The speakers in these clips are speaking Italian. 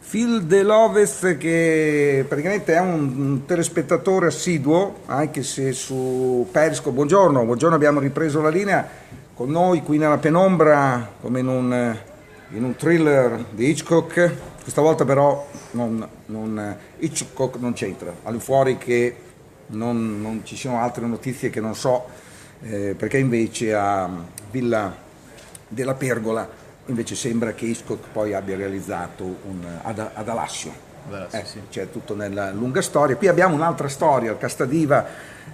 Phil De Loves, che praticamente è un telespettatore assiduo, anche se su Periscope. Buongiorno, abbiamo ripreso la linea con noi qui nella penombra, come in un thriller di Hitchcock. Questa volta però Hitchcock non c'entra, all'infuori che non ci siano altre notizie che non so, perché invece a Villa della Pergola invece sembra che Hitchcock poi abbia realizzato ad Alassio. Sì. C'è tutto nella lunga storia. Qui abbiamo un'altra storia, il Castadiva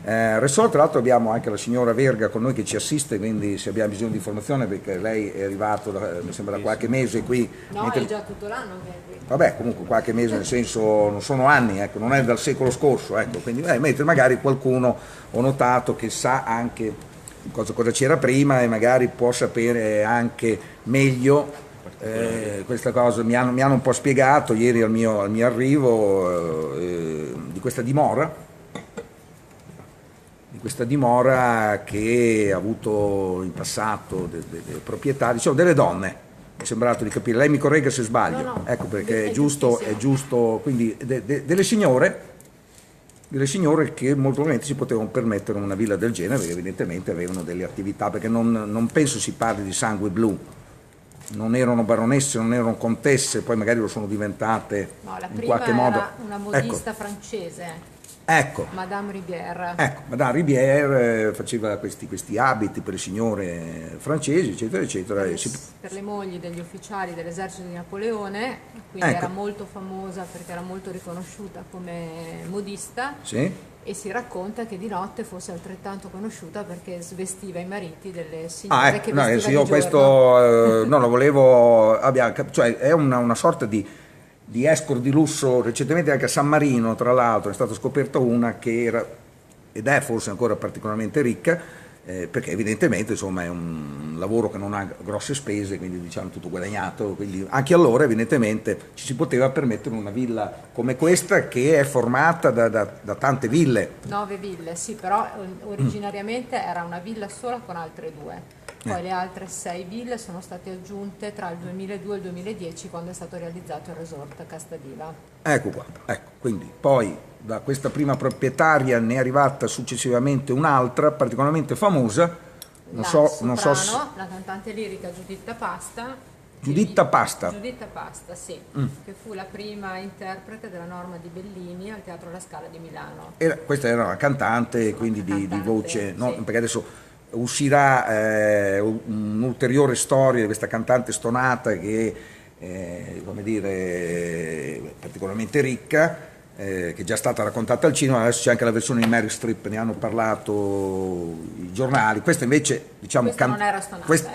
Resort. Tra l'altro abbiamo anche la signora Verga con noi che ci assiste, quindi se abbiamo bisogno di informazione, perché lei è arrivato mi sembra da qualche mese qui. No, è già tutto l'anno che è qui. Vabbè, comunque qualche mese, nel senso non sono anni, ecco, non è dal secolo scorso, ecco, quindi mentre magari qualcuno ho notato che sa anche cosa c'era prima e magari può sapere anche meglio questa cosa. Mi hanno un po' spiegato ieri al mio arrivo di questa dimora che ha avuto in passato delle proprietà, diciamo delle donne. Mi è sembrato di capire, lei mi corregga se sbaglio. No. Ecco, perché è giusto, quindi delle signore che molto probabilmente si potevano permettere una villa del genere, perché evidentemente avevano delle attività, perché non penso si parli di sangue blu, non erano baronesse, non erano contesse, poi magari lo sono diventate in qualche modo. No, la prima era una modista francese. Ecco. Madame Rivière. Ecco, Madame Rivière faceva questi abiti per le signore francesi, eccetera, eccetera. Per le mogli degli ufficiali dell'esercito di Napoleone, quindi ecco. Era molto famosa perché era molto riconosciuta come modista. Sì. E si racconta che di notte fosse altrettanto conosciuta perché svestiva i mariti delle signore che vestiva di giorno. Questo non lo volevo, cioè è una sorta di escort di lusso. Recentemente anche a San Marino, tra l'altro, è stata scoperta una che era, ed è forse ancora particolarmente ricca, perché evidentemente insomma è un lavoro che non ha grosse spese, quindi diciamo tutto guadagnato, quindi anche allora evidentemente ci si poteva permettere una villa come questa, che è formata da tante ville. 9 ville, sì, però originariamente era una villa sola con altre 2. Poi le altre 6 ville sono state aggiunte tra il 2002 e il 2010, quando è stato realizzato il resort Castadiva. Ecco qua, ecco, quindi poi da questa prima proprietaria ne è arrivata successivamente un'altra particolarmente famosa, non so se... La cantante lirica Giuditta Pasta. Giuditta Pasta, sì, che fu la prima interprete della Norma di Bellini al Teatro La Scala di Milano. Questa era una cantante, quindi di voce, sì. No? Perché adesso uscirà un'ulteriore storia di questa cantante stonata che come dire, particolarmente ricca, che è già stata raccontata al cinema. Adesso c'è anche la versione di Meryl Streep, ne hanno parlato i giornali. Questa invece, diciamo, non era stonata, questa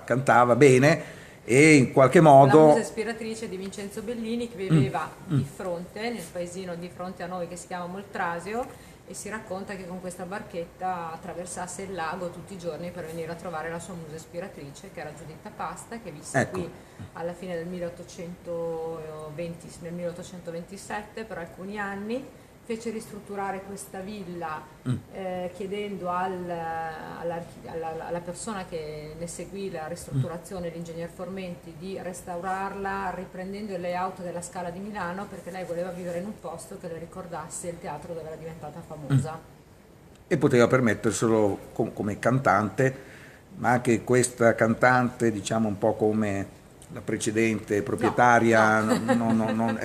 cantava bene, e in qualche modo... La musa ispiratrice di Vincenzo Bellini, che viveva di fronte, nel paesino di fronte a noi che si chiama Moltrasio, e si racconta che con questa barchetta attraversasse il lago tutti i giorni per venire a trovare la sua musa ispiratrice, che era Giuditta Pasta, che visse qui alla fine del 1827 per alcuni anni. Fece ristrutturare questa villa chiedendo alla persona che ne seguì la ristrutturazione, l'ingegner Formenti, di restaurarla riprendendo il layout della Scala di Milano, perché lei voleva vivere in un posto che le ricordasse il teatro dove era diventata famosa. E poteva permetterselo come cantante, ma anche questa cantante, diciamo un po' come la precedente proprietaria,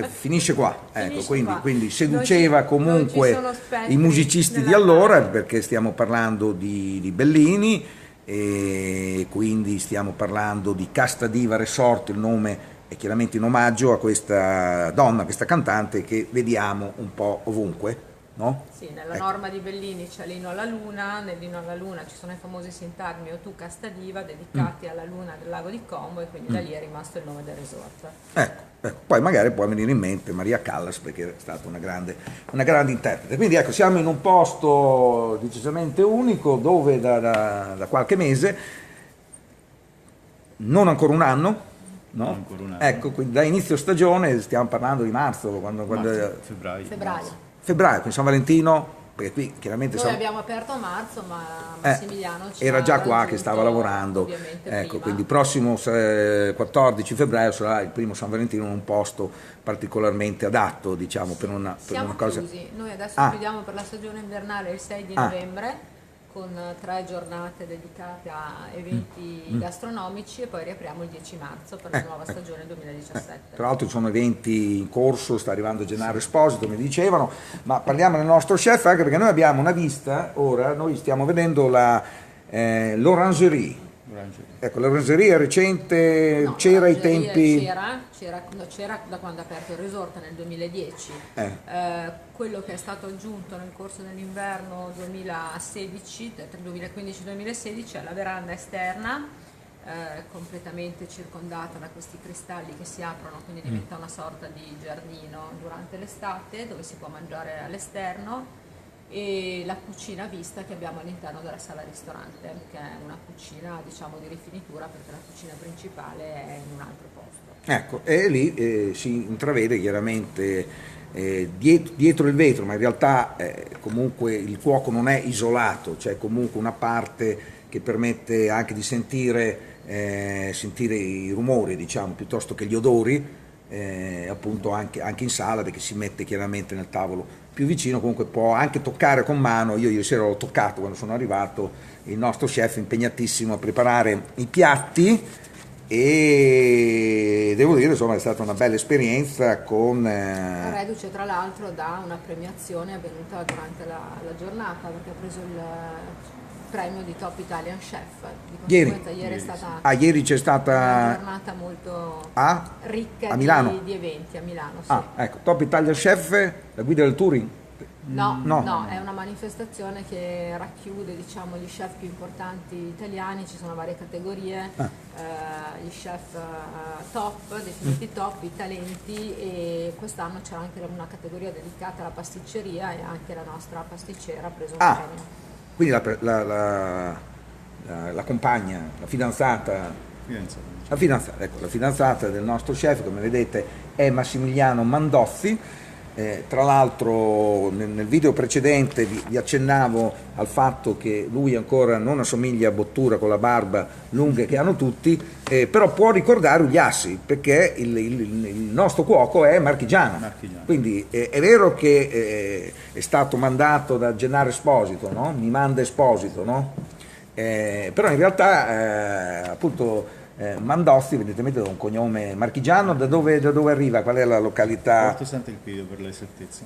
finisce qua, ecco, quindi seduceva comunque i musicisti di allora, perché stiamo parlando di Bellini, e quindi stiamo parlando di Castadiva Resort. Il nome è chiaramente in omaggio a questa donna, questa cantante che vediamo un po' ovunque, no? Sì, nella Norma di Bellini c'è l'Inno alla Luna, nell'Inno alla Luna ci sono i famosi sintagmi O tu Castadiva, dedicati alla luna del lago di Como, e quindi da lì è rimasto il nome del resort. Ecco, poi magari può venire in mente Maria Callas, perché è stata una grande interprete. Quindi ecco, siamo in un posto decisamente unico, dove da qualche mese, non ancora un anno, no? Ancora un anno. Ecco, quindi da inizio stagione, stiamo parlando di marzo, Febbraio. Febbraio, quindi San Valentino, perché qui chiaramente Noi abbiamo aperto a marzo, ma Massimiliano era già qua che raggiunto, stava lavorando, ovviamente ecco, prima. quindi il prossimo 14 febbraio sarà il primo San Valentino in un posto particolarmente adatto, diciamo, per una Siamo cosa. chiusi, noi adesso chiudiamo per la stagione invernale il 6 di novembre con 3 giornate dedicate a eventi gastronomici e poi riapriamo il 10 marzo per la nuova stagione 2017. Tra l'altro ci sono eventi in corso, sta arrivando Gennaro Esposito, mi dicevano, ma parliamo del nostro chef anche perché noi abbiamo una vista, ora noi stiamo vedendo l'orangerie. Ecco, l'orangerie è recente, No, c'era ai l'orangerie tempi... c'era da quando ha aperto il resort nel 2010. Quello che è stato aggiunto nel corso dell'inverno 2016, tra 2015-2016, è la veranda esterna, completamente circondata da questi cristalli che si aprono, quindi diventa una sorta di giardino durante l'estate dove si può mangiare all'esterno, e la cucina vista che abbiamo all'interno della sala ristorante, che è una cucina, diciamo, di rifinitura, perché la cucina principale è in un altro posto. Ecco, e lì si intravede chiaramente dietro il vetro, ma in realtà comunque il cuoco non è isolato, c'è comunque una parte che permette anche di sentire i rumori, diciamo, piuttosto che gli odori, appunto anche in sala, perché si mette chiaramente nel tavolo più vicino, comunque può anche toccare con mano. Io ieri sera l'ho toccato quando sono arrivato, il nostro chef impegnatissimo a preparare i piatti, e devo dire insomma è stata una bella esperienza con Reduce tra l'altro da una premiazione avvenuta durante la giornata, perché ha preso il premio di Top Italian Chef. Di conseguenza ieri è stata ieri c'è stata una giornata molto ricca a Milano. di eventi a Milano. Sì. Ecco, Top Italian Chef, la guida del touring? No, è una manifestazione che racchiude, diciamo, gli chef più importanti italiani, ci sono varie categorie, gli chef top, definiti top, i talenti, e quest'anno c'era anche una categoria dedicata alla pasticceria e anche la nostra pasticcera ha preso un premio. Quindi la compagna, la fidanzata, ecco, la fidanzata del nostro chef, come vedete, è Massimiliano Mandozzi. Tra l'altro nel video precedente vi accennavo al fatto che lui ancora non assomiglia a Bottura con la barba lunga che hanno tutti, però può ricordare Ugliassi, perché il nostro cuoco è marchigiano. Quindi è vero che è stato mandato da Gennaro Esposito, no? Mi manda Esposito, no? Però in realtà appunto Mandozzi evidentemente da un cognome marchigiano. Da dove arriva? Qual è la località? Porto Sant'Elpidio, per l'esattezza.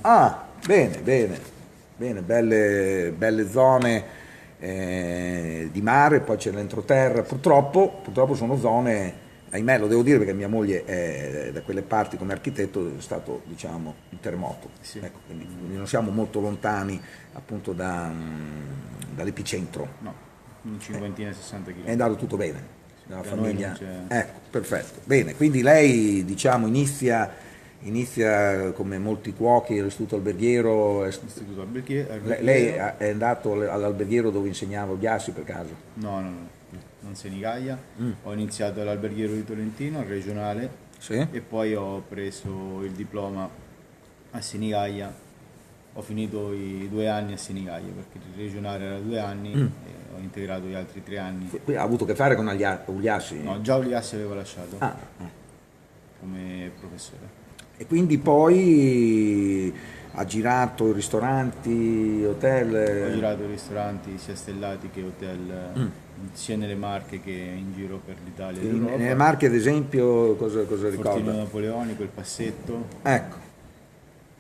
Bene, belle zone di mare, poi c'è l'entroterra. Purtroppo sono zone, ahimè lo devo dire perché mia moglie è da quelle parti, come architetto è stato, diciamo, un terremoto. Sì. Ecco, quindi non siamo molto lontani appunto dall'epicentro. No, un cinquantina, 60 km. È andato tutto bene? La famiglia. C'è... Ecco, perfetto. Bene, quindi lei, diciamo, inizia come molti cuochi all'istituto alberghiero. Istituto alberghiero. Lei è andato all'alberghiero dove insegnava Ugliassi per caso? No, non Senigallia. Ho iniziato all'alberghiero di Tolentino, al regionale, Sì. e poi ho preso il diploma a Senigallia. Ho finito i 2 anni a Senigallia perché il regionale era 2 anni e ho integrato gli altri 3 anni. Qui ha avuto a che fare con Ugliassi? No, già Ugliassi aveva lasciato come professore. E quindi poi ha girato ristoranti, hotel? Ho girato ristoranti sia stellati che hotel, sia nelle Marche che in giro per l'Italia e l'Europa. Nelle Marche ad esempio cosa Fortino ricorda? Napoleonico, il Passetto, Ecco.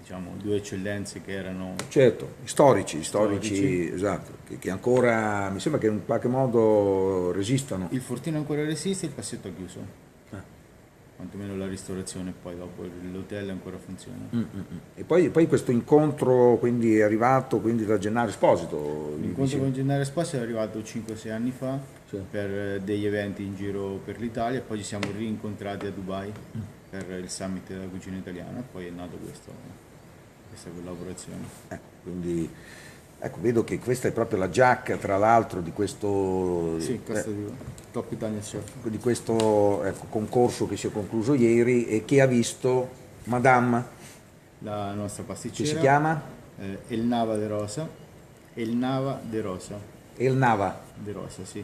diciamo 2 eccellenze che erano... Certo, storici, esatto, che ancora mi sembra che in qualche modo resistano. Il Fortino ancora resiste, il Passetto ha chiuso. Quantomeno la ristorazione, poi dopo l'hotel ancora funziona. E poi questo incontro quindi è arrivato quindi da Gennaro Esposito? L'incontro con Gennaro Esposito è arrivato 5-6 anni fa, Sì. per degli eventi in giro per l'Italia, e poi ci siamo rincontrati a Dubai per il summit della cucina italiana, e poi è nata questa collaborazione. Quindi ecco, vedo che questa è proprio la giacca, tra l'altro, di questo, Sì, questo di Top Italian Chef. di questo concorso che si è concluso ieri e che ha visto Madame, La nostra che pasticcera si chiama? El Nava de Rosa. El Nava de Rosa. El Nava, De Rosa, sì.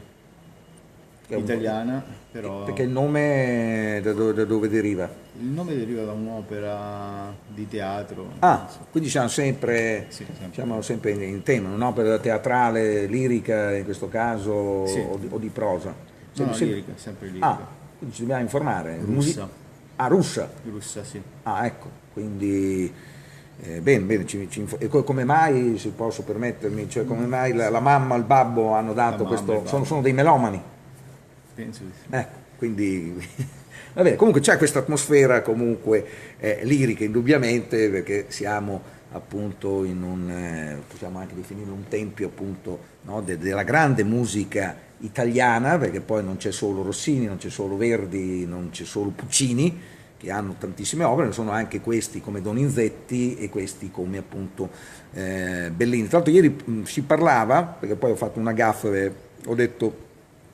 che è Italiana, però perché il nome da dove deriva? il nome deriva da un'opera di teatro. Ah, quindi siamo sempre, Sì, sempre. siamo sempre in tema, un'opera teatrale, lirica in questo caso, Sì. o di prosa? No, Sempre- lirica, sempre lirica. Ah, quindi ci dobbiamo informare. Russa. Ah, russa. Russa, sì. Ah, ecco, quindi bene, bene, e come mai, se posso permettermi, cioè come mai la mamma e il babbo hanno dato mamma e questo, il babbo. sono dei melomani? Penso di sì. Ecco, quindi va bene, comunque c'è questa atmosfera comunque lirica indubbiamente, perché siamo appunto in un, possiamo anche definire un tempio appunto, no, della grande musica italiana, perché poi non c'è solo Rossini, non c'è solo Verdi, non c'è solo Puccini, che hanno tantissime opere, ne sono anche questi come Donizetti e questi come appunto Bellini. Tra l'altro ieri si parlava, perché poi ho fatto una gaffa, ho detto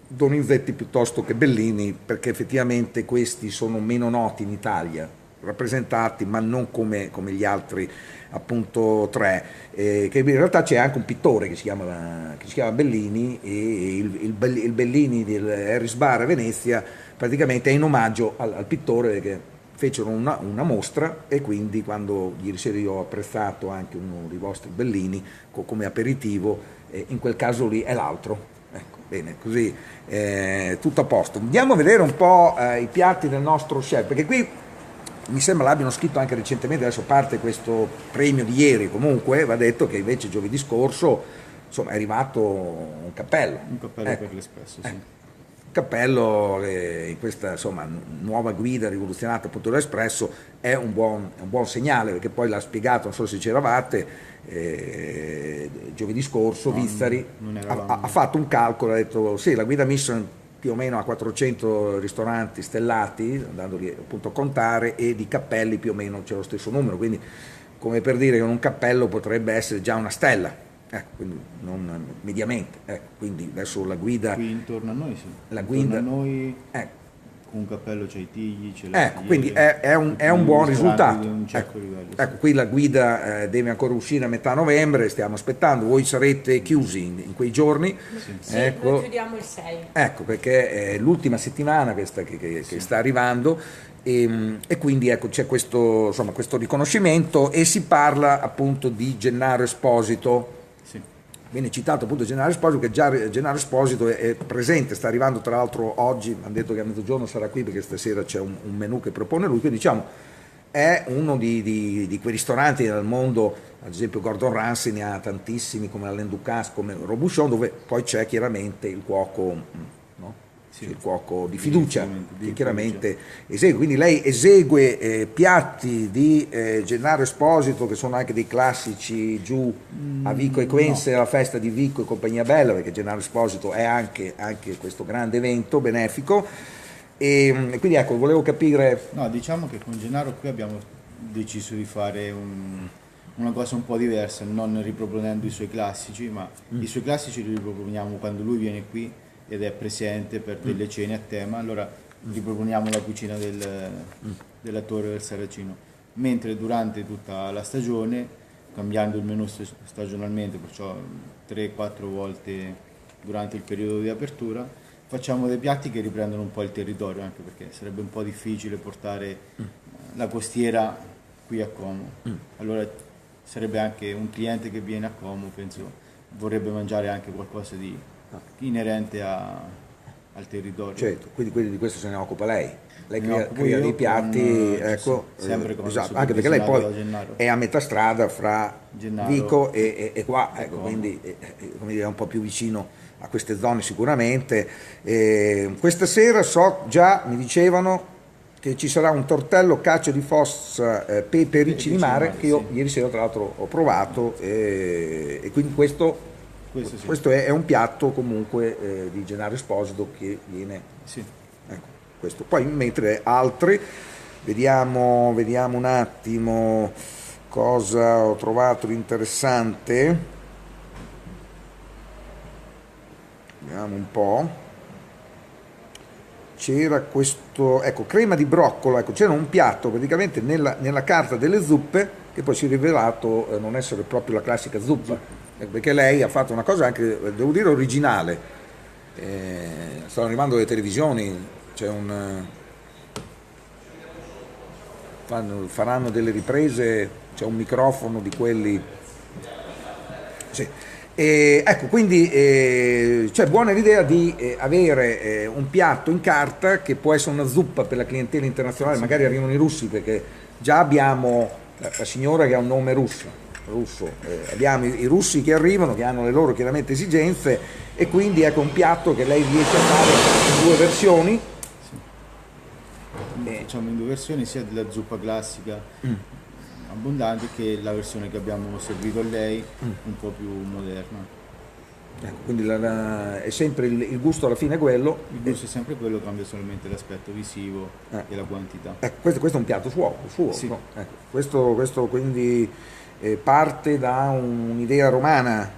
Donizetti piuttosto che Bellini, perché effettivamente questi sono meno noti in Italia, rappresentati, ma non come gli altri appunto tre, che in realtà c'è anche un pittore che si chiama Bellini, e il Bellini del Harris Bar a Venezia praticamente è in omaggio al pittore, che fecero una mostra, e quindi quando ieri sera io ho apprezzato anche uno dei vostri Bellini come aperitivo, in quel caso lì è l'altro. Ecco, bene, così tutto a posto. Andiamo a vedere un po' i piatti del nostro chef, perché qui mi sembra l'abbiano scritto anche recentemente, adesso parte questo premio di ieri, comunque va detto che invece giovedì scorso insomma è arrivato un cappello. Un cappello Ecco. per l'Espresso, sì. Cappello in questa insomma nuova guida rivoluzionata appunto dell'Espresso è un buon segnale, perché poi l'ha spiegato, non so se c'eravate, giovedì scorso No, Vizzari non eravamo. ha fatto un calcolo, ha detto sì, la guida Mission più o meno a 400 ristoranti stellati, andandoli appunto a contare, e di cappelli più o meno c'è lo stesso numero, quindi come per dire che un cappello potrebbe essere già una stella. Ecco, quindi non mediamente, ecco, quindi adesso la guida, Qui intorno a noi sì. la Intorno guida, a noi ecco, con un cappello c'è i tigli, c'è la ecco, quindi è un buon risultato. Di un certo Ecco, livello, sì. ecco, qui la guida deve ancora uscire a metà novembre, stiamo aspettando, voi sarete chiusi in quei giorni, Sì, ecco, noi chiudiamo il 6. ecco, perché è l'ultima settimana che sta arrivando, e quindi ecco, c'è questo, insomma, questo riconoscimento, e si parla appunto di Gennaro Esposito. Sì. Viene citato appunto Gennaro Esposito, che già Gennaro Esposito è presente, sta arrivando tra l'altro oggi, hanno detto che a mezzogiorno sarà qui perché stasera c'è un menù che propone lui, quindi diciamo è uno di quei ristoranti nel mondo, ad esempio Gordon Ramsay ne ha tantissimi, come Alain Ducasse, come Robuchon, dove poi c'è chiaramente il cuoco, no? Sì. Il cuoco di fiducia, Di che chiaramente esegue, quindi lei esegue piatti di Gennaro Esposito, che sono anche dei classici giù a Vico e Quense, alla festa di Vico e Compagnia Bella, perché Gennaro Esposito è anche questo grande evento benefico, e quindi ecco, volevo capire. No, diciamo che con Gennaro qui abbiamo deciso di fare una cosa un po' diversa, non riproponendo i suoi classici, ma i suoi classici li riproponiamo quando lui viene qui ed è presente per delle cene a tema, allora riproponiamo la cucina della Torre del Saracino, mentre durante tutta la stagione, cambiando il menù stagionalmente, perciò 3-4 volte durante il periodo di apertura, facciamo dei piatti che riprendono un po' il territorio, anche perché sarebbe un po' difficile portare la costiera qui a Como. Allora sarebbe anche un cliente che viene a Como, penso, vorrebbe mangiare anche qualcosa di inerente al territorio. Certo, quindi di questo se ne occupa lei. Lei Me ne occupo crea io dei piatti, con, ecco, sì, sempre con esatto, il anche perché lei poi da Gennaro. è a metà strada fra Gennaro Vico e qua, ecco, Como. quindi come dire, è un po' più vicino a queste zone sicuramente. Questa sera già mi dicevano che ci sarà un tortello cacio di fossa, pepe e ricci di mare, che io sì. ieri sera tra l'altro ho provato, e quindi questo Sì. questo è un piatto comunque di Gennaro Esposito che viene, Sì. ecco, questo. Poi mentre altri, vediamo un attimo cosa ho trovato di interessante, vediamo un po'. C'era questo, ecco, crema di broccolo, ecco, c'era un piatto praticamente nella carta delle zuppe, che poi si è rivelato non essere proprio la classica zuppa, perché lei ha fatto una cosa anche, devo dire, originale. Stanno arrivando le televisioni, c'è faranno delle riprese, c'è un microfono di quelli. Sì. Ecco, quindi c'è buona l'idea di avere un piatto in carta che può essere una zuppa per la clientela internazionale, magari arrivano i russi, perché già abbiamo la signora che ha un nome russo, abbiamo i russi che arrivano, che hanno le loro chiaramente esigenze, e quindi ecco un piatto che lei riesce a fare in 2 versioni. Facciamo in 2 versioni, sia della zuppa classica abbondante che la versione che abbiamo servito a lei, un po' più moderna. Ecco, quindi è sempre il gusto alla fine è quello. Il gusto è sempre quello, cambia solamente l'aspetto visivo e la quantità. Ecco, questo è un piatto suo. Sì. No? Ecco, questo quindi parte da un'idea romana.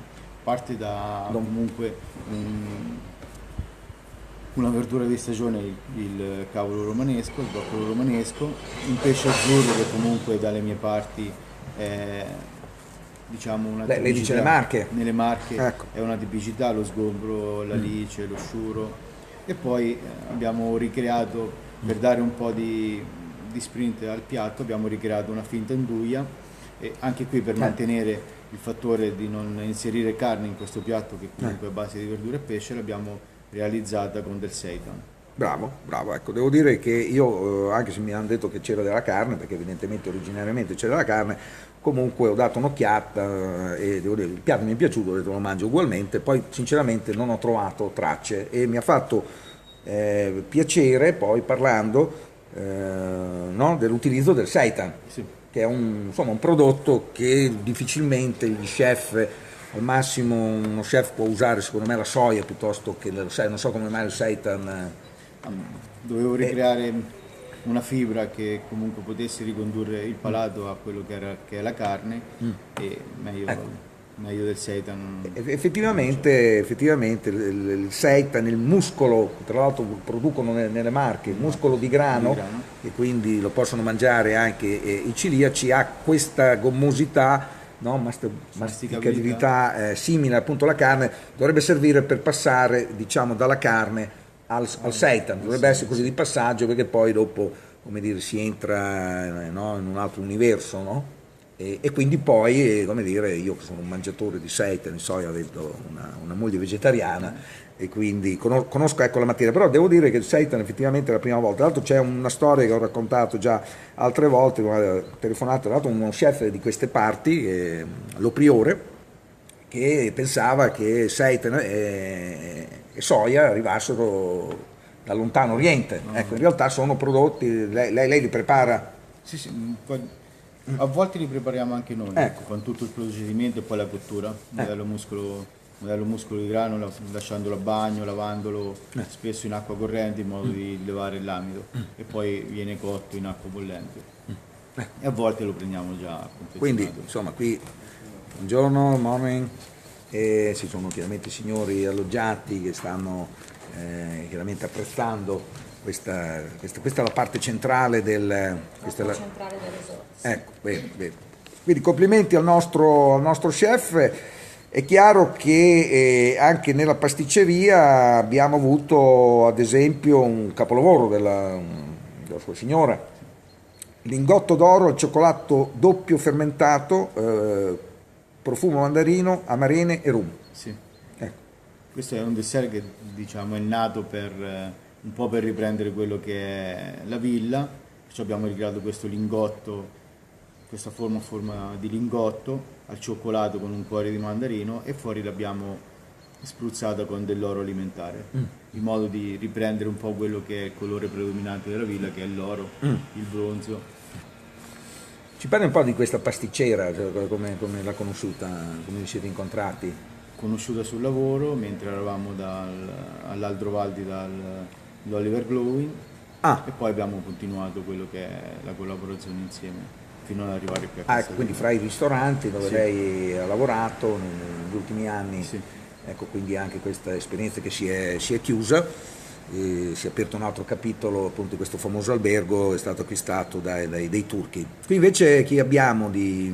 Parte da comunque una verdura di stagione, il cavolo romanesco, il broccolo romanesco, un pesce azzurro che comunque dalle mie parti è, diciamo, una Lei dice tipicità. le Marche? Nelle Marche Ecco. è una tipicità, lo sgombro, l'alice, lo sciuro, e poi abbiamo ricreato, per dare un po' di sprint al piatto, abbiamo ricreato una finta induia, e anche qui per mantenere il fattore di non inserire carne in questo piatto, che comunque è a base di verdura e pesce, l'abbiamo realizzata con del seitan. Bravo, ecco, devo dire che io, anche se mi hanno detto che c'era della carne, perché evidentemente originariamente c'era della carne, comunque ho dato un'occhiata e devo dire il piatto mi è piaciuto, ho detto lo mangio ugualmente, poi sinceramente non ho trovato tracce e mi ha fatto piacere poi parlando no, dell'utilizzo del seitan, Sì. che è insomma, un prodotto che difficilmente gli chef, al massimo uno chef può usare secondo me la soia piuttosto che non so come mai il seitan. Dovevo ricreare una fibra che comunque potesse ricondurre il palato a quello che è la carne, e meglio del seitan. Effettivamente il seitan, il muscolo, tra l'altro producono nelle Marche, il muscolo di grano, e quindi lo possono mangiare anche i celiaci, ha questa gommosità, no? Masticabilità simile appunto alla carne, dovrebbe servire per passare, diciamo, dalla carne al seitan, dovrebbe essere così di passaggio, perché poi dopo, come dire, si entra no, in un altro universo, no? E quindi poi, come dire, io che sono un mangiatore di seitan, di soia, avendo una moglie vegetariana, e quindi conosco ecco la materia, però devo dire che il seitan effettivamente è la prima volta. Tra l'altro c'è una storia che ho raccontato già altre volte, ho telefonato tra l'altro uno chef di queste parti, Lo Priore, che pensava che seitan e soia arrivassero dal lontano oriente. Ecco, in realtà sono prodotti, lei li prepara. Sì, a volte li prepariamo anche noi, Ecco. con tutto il procedimento e poi la cottura, modello muscolo di grano, lasciandolo a bagno, lavandolo spesso in acqua corrente in modo di levare l'amido, e poi viene cotto in acqua bollente. E a volte lo prendiamo già confezionato. Quindi, insomma, qui, buongiorno, morning, e ci sono chiaramente i signori alloggiati che stanno chiaramente apprezzando questa è la parte centrale centrale del resort. Ecco, bene. Quindi complimenti al nostro chef. È chiaro che anche nella pasticceria abbiamo avuto ad esempio un capolavoro della sua signora, lingotto d'oro al cioccolato doppio fermentato, profumo mandarino, amarene e rum. Sì. Ecco. Questo è un dessert che, diciamo, è nato un po' per riprendere quello che è la villa, perciò abbiamo ricreato questo lingotto, questa forma di lingotto al cioccolato con un cuore di mandarino, e fuori l'abbiamo spruzzata con dell'oro alimentare, in modo di riprendere un po' quello che è il colore predominante della villa, che è l'oro, il bronzo. Ci parli un po' di questa pasticcera, cioè, come l'ha conosciuta, come vi siete incontrati? Conosciuta sul lavoro mentre eravamo all'Aldrovaldi dall'Oliver Glowing, e poi abbiamo continuato quello che è la collaborazione insieme fino ad arrivare qui a Castel. Ecco, quindi fra i ristoranti dove lei ha lavorato negli ultimi anni, Sì. ecco, quindi anche questa esperienza che si è chiusa, si è aperto un altro capitolo, appunto, di questo famoso albergo è stato acquistato dei turchi. Qui invece chi abbiamo di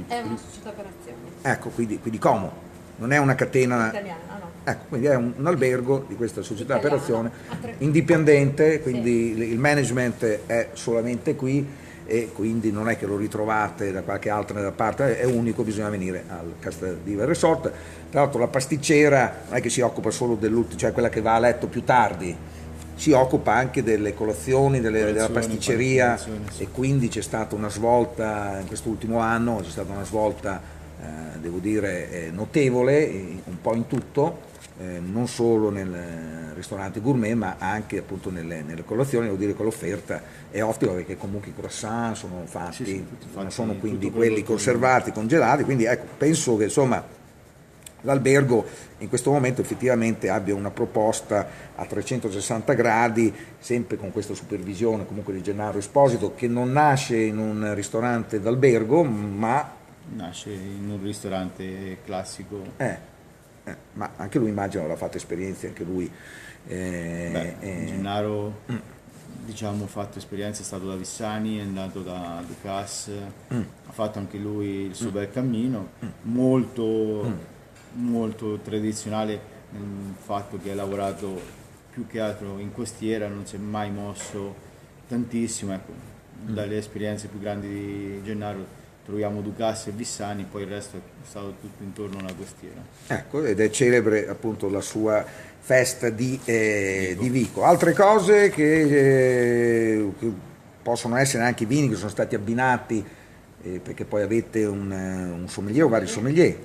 È una società per azioni Ecco, quindi Como, non è una catena italiana, no? ecco, quindi è un albergo di questa società per Italiana, azione indipendente, quindi Sì. il management è solamente qui e quindi non è che lo ritrovate da qualche altra parte, è unico, bisogna venire al Castadiva Resort. Tra l'altro la pasticcera non è che si occupa solo dell'ultimo, cioè quella che va a letto più tardi, si occupa anche delle colazioni, della pasticceria sì. e quindi c'è stata una svolta in quest'ultimo anno, c'è stata una svolta devo dire notevole, un po' in tutto, non solo nel ristorante gourmet ma anche appunto nelle colazioni. Devo dire che l'offerta è ottima perché comunque i croissant sono fatti, Sì, tutti non fatti, sono quindi tutto quelli prodotto conservati, congelati, quindi ecco, penso che insomma l'albergo in questo momento effettivamente abbia una proposta a 360 gradi, sempre con questa supervisione comunque di Gennaro Esposito, che non nasce in un ristorante d'albergo, ma nasce in un ristorante classico. ma anche lui immagino avrà fatto esperienze, anche lui. Gennaro, diciamo, ha fatto esperienza, è stato da Vissani, è andato da Ducasse, ha fatto anche lui il suo bel cammino, molto tradizionale nel fatto che ha lavorato più che altro in costiera, non si è mai mosso tantissimo, ecco. Dalle esperienze più grandi di Gennaro troviamo Ducasse e Vissani, poi il resto è stato tutto intorno alla costiera. Ecco, ed è celebre appunto la sua festa di Vico. Altre cose che possono essere anche i vini che sono stati abbinati, perché poi avete un sommelier o vari sommelier.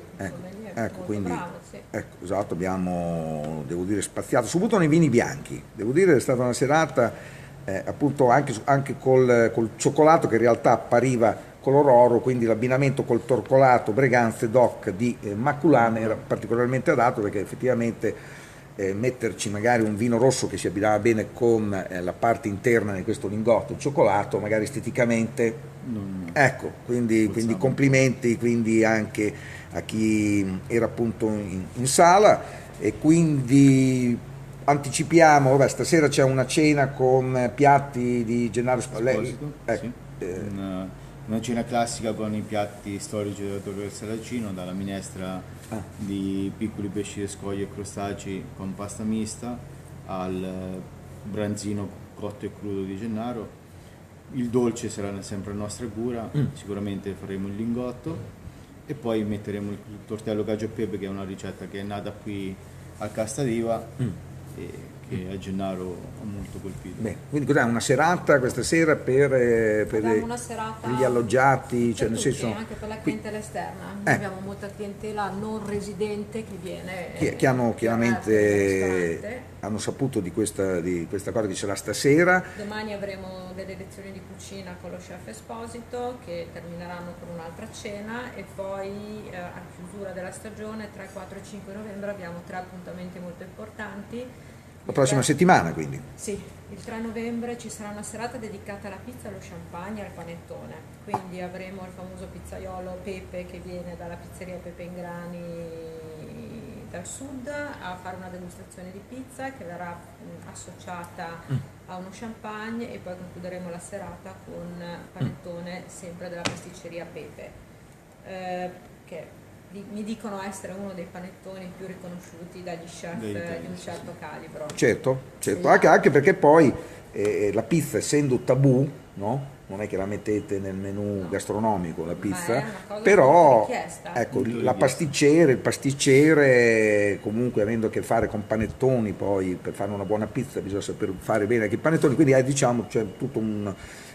Ecco, quindi bravo, sì. ecco, esatto, abbiamo, devo dire, spaziato soprattutto nei vini bianchi. Devo dire che è stata una serata appunto anche col cioccolato che in realtà appariva color oro, quindi l'abbinamento col torcolato Breganze DOC di Maculane era particolarmente adatto perché effettivamente metterci magari un vino rosso che si abbinava bene con la parte interna di questo lingotto, il cioccolato, magari esteticamente, ecco, quindi complimenti quindi anche a chi era appunto in sala e quindi anticipiamo, vabbè, stasera c'è una cena con piatti di Gennaro Esposito, ecco, sì. Una cena classica con i piatti storici della Torre del Saracino, dalla minestra di piccoli pesci di scoglie e crostacei con pasta mista al branzino cotto e crudo di Gennaro. Il dolce sarà sempre a nostra cura, sicuramente faremo il lingotto e poi metteremo il tortello cacio e pepe, che è una ricetta che è nata qui al Castadiva e che a Gennaro ha molto colpito. bene, quindi cos'è una serata questa sera per Abbiamo una serata gli alloggiati, per cioè nel tutti, senso anche per la clientela esterna. Noi abbiamo molta clientela non residente che viene che hanno al chiaramente ristorante. hanno saputo di questa cosa che c'era stasera. Domani avremo delle lezioni di cucina con lo chef Esposito che termineranno con un'altra cena e poi a chiusura della stagione 3, 4 e 5 novembre abbiamo 3 appuntamenti molto importanti. La prossima settimana quindi. Sì, il 3 novembre ci sarà una serata dedicata alla pizza, allo champagne e al panettone, quindi avremo il famoso pizzaiolo Pepe che viene dalla pizzeria Pepe in Grani dal sud a fare una degustazione di pizza che verrà associata a uno champagne e poi concluderemo la serata con panettone sempre della pasticceria Pepe, che mi dicono essere uno dei panettoni più riconosciuti dagli chef di un certo calibro. Certo, anche perché poi la pizza essendo tabù, no? Non è che la mettete nel menù gastronomico la pizza, è una cosa però molto richiesta. ecco, Molto la richiesta. il pasticcere, comunque avendo a che fare con panettoni, poi per fare una buona pizza bisogna saper fare bene anche i panettoni, quindi diciamo c'è tutto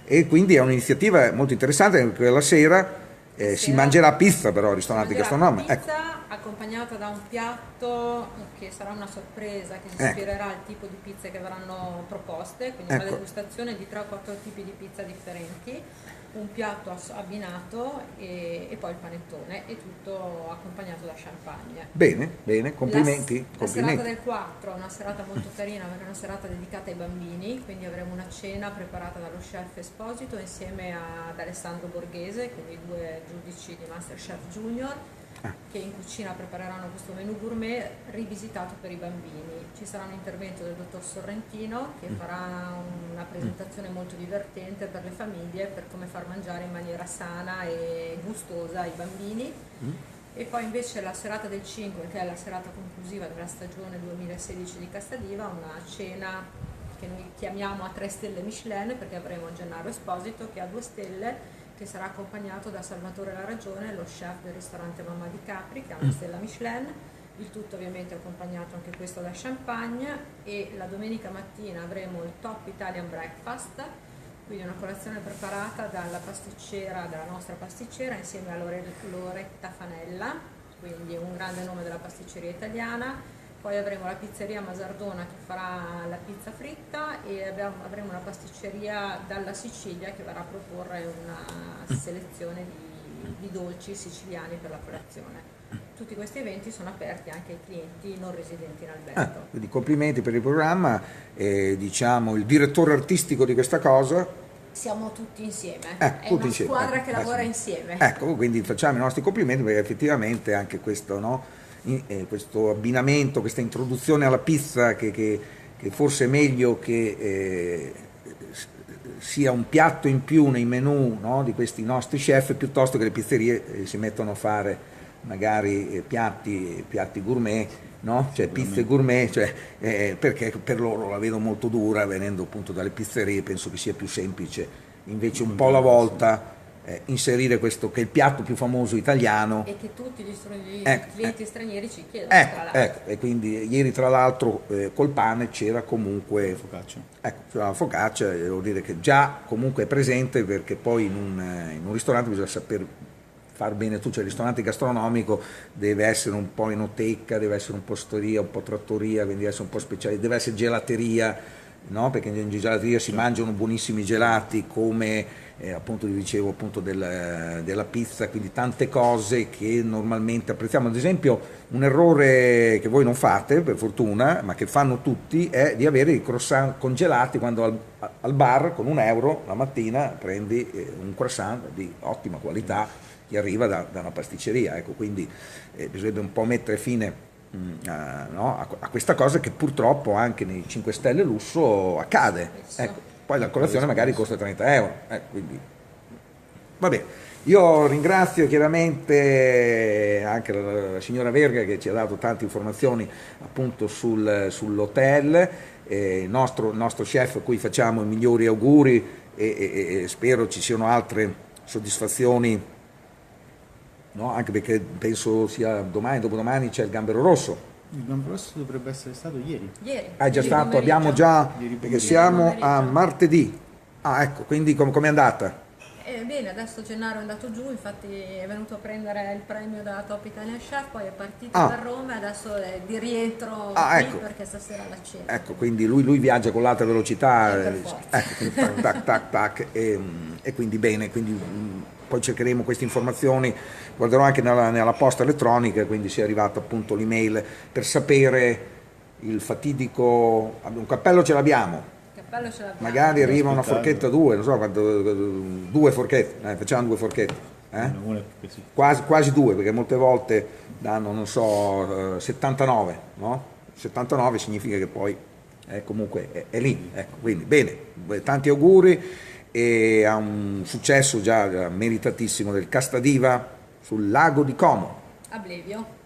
e quindi è un'iniziativa molto interessante perché la sera si mangerà pizza però al ristorante gastronomico. Pizza accompagnata da un piatto che sarà una sorpresa, che si ispirerà al tipo di pizze che verranno proposte, quindi una degustazione di 3 o 4 tipi di pizza differenti, un piatto abbinato e poi il panettone e tutto accompagnato da champagne. Bene, complimenti. La serata del 4 è una serata molto carina perché è una serata dedicata ai bambini, quindi avremo una cena preparata dallo chef Esposito insieme ad Alessandro Borghese, quindi 2 giudici di Masterchef Junior, che in cucina prepareranno questo menù gourmet rivisitato per i bambini. Ci sarà un intervento del dottor Sorrentino che farà una presentazione molto divertente per le famiglie per come far mangiare in maniera sana e gustosa ai bambini. E poi invece la serata del 5, che è la serata conclusiva della stagione 2016 di Castadiva, una cena che noi chiamiamo a 3 stelle Michelin, perché avremo Gennaro Esposito che ha 2 stelle, che sarà accompagnato da Salvatore La Ragione, lo chef del ristorante Mamma di Capri, che ha 1 stella Michelin, il tutto ovviamente accompagnato anche questo da champagne. E la domenica mattina avremo il Top Italian Breakfast, quindi una colazione preparata dalla pasticcera, dalla nostra pasticcera, insieme a Loretta Fanella, quindi un grande nome della pasticceria italiana. Poi avremo la pizzeria Masardona che farà la pizza fritta e avremo una pasticceria dalla Sicilia che verrà a proporre una selezione di dolci siciliani per la colazione. Tutti questi eventi sono aperti anche ai clienti non residenti in albergo. Quindi complimenti per il programma, diciamo il direttore artistico di questa cosa. Siamo tutti insieme, è tutti una insieme, squadra che lavora insieme. Ecco, quindi facciamo i nostri complimenti perché effettivamente anche questo, no? Questo abbinamento, questa introduzione alla pizza che forse è meglio che sia un piatto in più nei menù, no? Di questi nostri chef piuttosto che le pizzerie si mettono a fare magari piatti gourmet, no? Cioè pizze gourmet, cioè, perché per loro la vedo molto dura, venendo appunto dalle pizzerie, penso che sia più semplice invece un po' alla volta inserire questo che è il piatto più famoso italiano e che tutti gli clienti stranieri ci chiedono. E quindi ieri tra l'altro col pane c'era comunque Focaccia. c'era la focaccia, devo dire che già comunque è presente, perché poi in un ristorante bisogna saper far bene tu, cioè il ristorante gastronomico deve essere un po' enoteca, deve essere un po' osteria, un po' trattoria, quindi deve essere un po' speciale, deve essere gelateria, no? Perché in gelateria si mangiano buonissimi gelati, come appunto vi dicevo appunto della pizza, quindi tante cose che normalmente apprezziamo. Ad esempio un errore che voi non fate per fortuna, ma che fanno tutti, è di avere i croissant congelati quando al bar con €1 la mattina prendi un croissant di ottima qualità che arriva da una pasticceria, ecco, quindi bisogna un po' mettere fine a questa cosa che purtroppo anche nei 5 Stelle lusso accade, ecco. Poi la colazione magari costa €30, quindi va bene. Io ringrazio chiaramente anche la signora Verga che ci ha dato tante informazioni appunto sull'hotel, il nostro chef a cui facciamo i migliori auguri e spero ci siano altre soddisfazioni, no? Anche perché penso sia domani, dopodomani c'è il Gambero Rosso. Il Gambero Rosso dovrebbe essere stato ieri. È già stato, abbiamo già, perché siamo a martedì. Ecco, quindi com'è andata? Bene, adesso Gennaro è andato giù, infatti è venuto a prendere il premio da Top Italian Chef, poi è partito da Roma e adesso è di rientro qui ecco. perché stasera la cena. Ecco, quindi lui viaggia con l'alta velocità, ecco, tac, e quindi bene, quindi poi cercheremo queste informazioni, guarderò anche nella posta elettronica, quindi sia arrivata appunto l'email per sapere il fatidico, un cappello ce l'abbiamo. Magari arriva una forchetta 2, non so quanto, 2 forchette, facciamo 2 forchette, quasi 2, perché molte volte danno, non so, 79, no? 79 significa che poi comunque è lì, ecco, quindi bene, tanti auguri e a un successo già meritatissimo del Castadiva sul lago di Como. A Blevio.